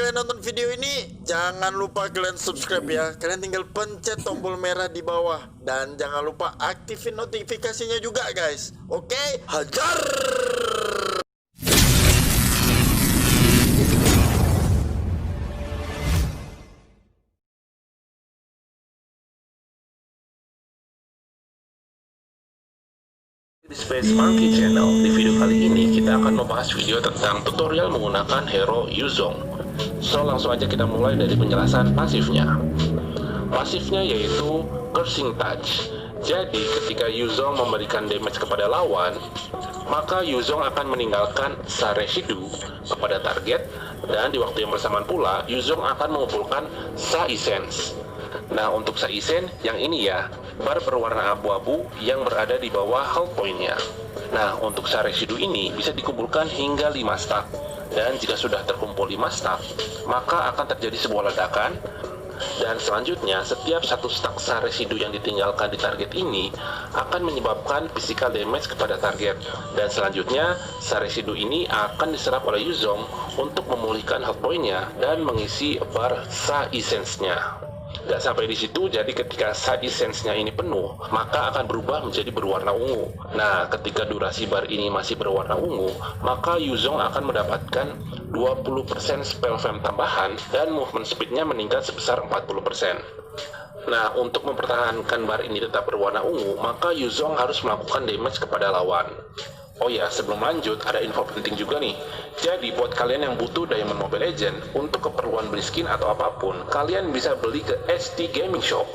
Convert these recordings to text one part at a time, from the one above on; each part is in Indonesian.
kalian nonton video ini, jangan lupa kalian subscribe ya. Kalian tinggal pencet tombol merah di bawah. Dan jangan lupa aktifin notifikasinya juga guys. Oke, hajar! Di Space Monkey Channel, di video kali ini kita akan membahas video tentang tutorial menggunakan hero Yuzong. So langsung aja kita mulai dari penjelasan pasifnya. Pasifnya yaitu Cursing Touch. Jadi ketika Yuzong memberikan damage kepada lawan, maka Yuzong akan meninggalkan Sa Residue kepada target, dan di waktu yang bersamaan pula Yuzong akan mengumpulkan Sa Essence. Nah, untuk Sa Essence yang ini ya, bar berwarna abu-abu yang berada di bawah health point-nya. Nah, untuk Sa Residue ini bisa dikumpulkan hingga 5 stack. Dan jika sudah terkumpul 5 stack, maka akan terjadi sebuah ledakan. Dan selanjutnya, setiap satu stack Sa Residue yang ditinggalkan di target ini akan menyebabkan physical damage kepada target. Dan selanjutnya, Sa Residue ini akan diserap oleh Yuzong untuk memulihkan health point-nya dan mengisi bar Sa Essence-nya. Gak sampai di situ, jadi ketika Sa Essence-nya ini penuh, maka akan berubah menjadi berwarna ungu. Nah, ketika durasi bar ini masih berwarna ungu, maka Yuzong akan mendapatkan 20% spell fam tambahan dan movement speed-nya meningkat sebesar 40%. Nah, untuk mempertahankan bar ini tetap berwarna ungu, maka Yuzong harus melakukan damage kepada lawan. Oh ya, sebelum lanjut, ada info penting juga nih. Jadi, buat kalian yang butuh Diamond Mobile Legends, untuk keperluan beli skin atau apapun, kalian bisa beli ke HD Gaming Shop.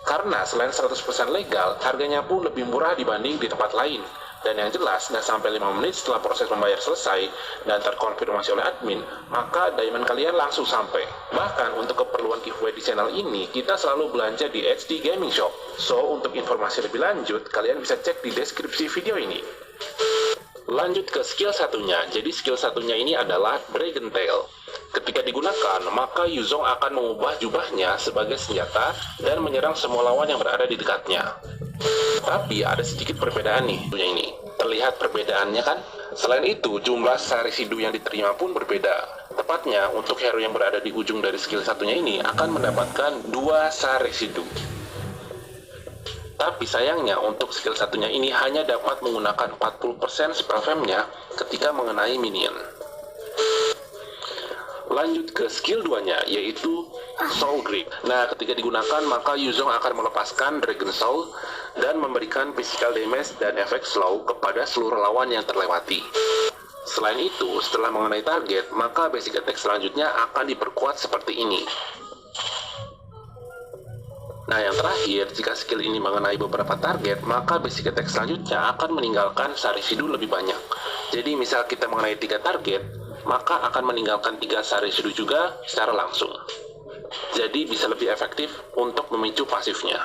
Karena selain 100% legal, harganya pun lebih murah dibanding di tempat lain. Dan yang jelas, nggak sampai 5 menit setelah proses membayar selesai dan terkonfirmasi oleh admin, maka diamond kalian langsung sampai. Bahkan untuk keperluan giveaway di channel ini, kita selalu belanja di HD Gaming Shop. So, untuk informasi lebih lanjut, kalian bisa cek di deskripsi video ini. Lanjut ke skill satunya. Jadi skill satunya ini adalah Dragon Tail. Ketika digunakan, maka Yuzong akan mengubah jubahnya sebagai senjata dan menyerang semua lawan yang berada di dekatnya. Tapi ada sedikit perbedaan nih ini. Terlihat perbedaannya kan? Selain itu, jumlah Sa Residue yang diterima pun berbeda. Tepatnya, untuk hero yang berada di ujung dari skill satunya ini akan mendapatkan 2 Sa Residue. Tapi sayangnya untuk skill satunya ini hanya dapat menggunakan 40% spell fam-nya ketika mengenai minion. Lanjut ke skill 2-nya, yaitu Soul Grip. Nah, ketika digunakan, maka Yuzong akan melepaskan Dragon Soul dan memberikan physical damage dan efek slow kepada seluruh lawan yang terlewati. Selain itu, setelah mengenai target, maka basic attack selanjutnya akan diperkuat seperti ini. Nah, yang terakhir, jika skill ini mengenai beberapa target, maka basic attack selanjutnya akan meninggalkan Sa Residue lebih banyak. Jadi, misal kita mengenai 3 target, maka akan meninggalkan 3 Sa Residue juga secara langsung. Jadi, bisa lebih efektif untuk memicu pasifnya.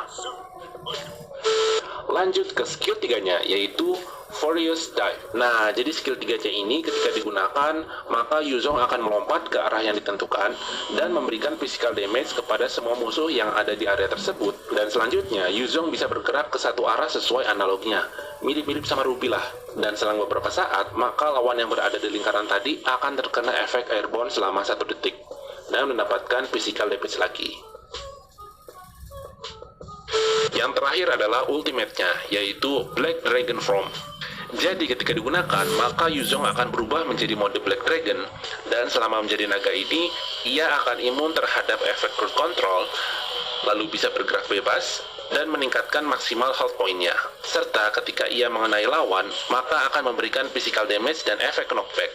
Lanjut ke skill 3-nya, yaitu Furious Dive. Nah, jadi skill 3-nya ini ketika digunakan, maka Yuzong akan melompat ke arah yang ditentukan dan memberikan physical damage kepada semua musuh yang ada di area tersebut. Dan selanjutnya, Yuzong bisa bergerak ke satu arah sesuai analognya. Mirip-mirip sama Ruby lah. Dan selang beberapa saat, maka lawan yang berada di lingkaran tadi akan terkena efek airborne selama 1 detik dan mendapatkan physical damage lagi. Yang terakhir adalah ultimate-nya, yaitu Black Dragon Form. Jadi ketika digunakan, maka Yuzong akan berubah menjadi mode Black Dragon, dan selama menjadi naga ini, ia akan imun terhadap efek crowd control, lalu bisa bergerak bebas, dan meningkatkan maksimal health point-nya. Serta ketika ia mengenai lawan, maka akan memberikan physical damage dan efek knockback.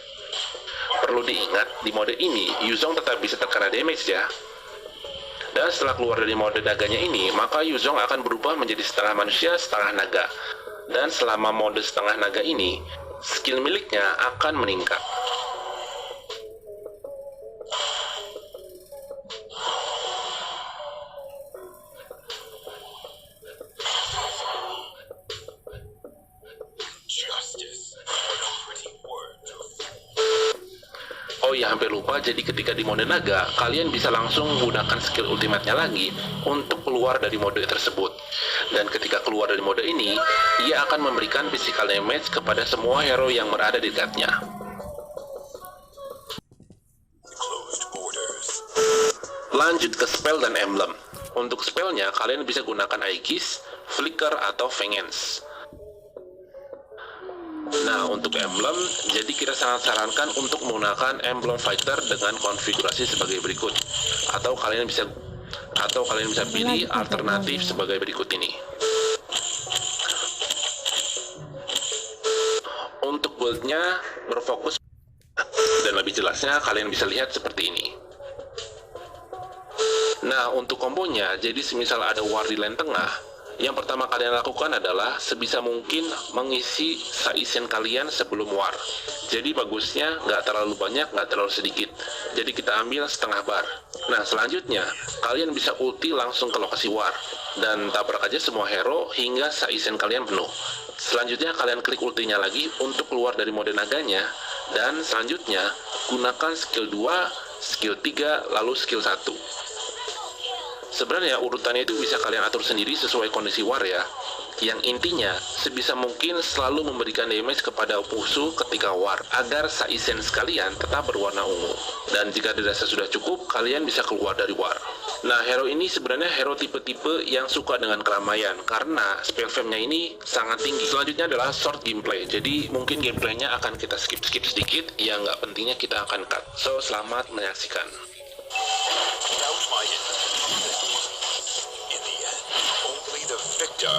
Perlu diingat, di mode ini, Yuzong tetap bisa terkena damage ya. Dan setelah keluar dari mode naganya ini, maka Yuzong akan berubah menjadi setengah manusia, setengah naga. Dan selama mode setengah naga ini, skill miliknya akan meningkat. Oh ya, hampir lupa, jadi ketika di mode naga, kalian bisa langsung menggunakan skill ultimate-nya lagi untuk keluar dari mode tersebut. Dan ketika keluar dari mode ini, ia akan memberikan physical damage kepada semua hero yang berada di dekatnya. Closed border. Lanjut ke spell dan emblem. Untuk spellnya, kalian bisa gunakan Aegis, Flicker, atau Vengeance. Nah, untuk emblem, jadi kita sangat sarankan untuk menggunakan emblem fighter dengan konfigurasi sebagai berikut. Atau kalian bisa pilih alternatif sebagai berikut ini. Untuk build-nya berfokus dan lebih jelasnya kalian bisa lihat seperti ini. Nah, untuk kombonya, jadi semisal ada war di lane tengah, yang pertama kalian lakukan adalah sebisa mungkin mengisi saisen kalian sebelum war. Jadi bagusnya nggak terlalu banyak, nggak terlalu sedikit. Jadi kita ambil setengah bar. Nah, selanjutnya kalian bisa ulti langsung ke lokasi war dan tabrak aja semua hero hingga saisen kalian penuh. Selanjutnya kalian klik ultinya lagi untuk keluar dari mode naganya, dan selanjutnya gunakan skill 2, skill 3, lalu skill 1. Sebenarnya urutannya itu bisa kalian atur sendiri sesuai kondisi war ya. Yang intinya, sebisa mungkin selalu memberikan damage kepada musuh ketika war, agar saisen sekalian tetap berwarna ungu. Dan jika dirasa sudah cukup, kalian bisa keluar dari war. Nah, hero ini sebenarnya hero tipe-tipe yang suka dengan keramaian, karena spell fame-nya ini sangat tinggi. Selanjutnya adalah short gameplay, jadi mungkin gameplaynya akan kita skip sedikit, yang nggak pentingnya kita akan cut. So, selamat menyaksikan. In the end, only the victor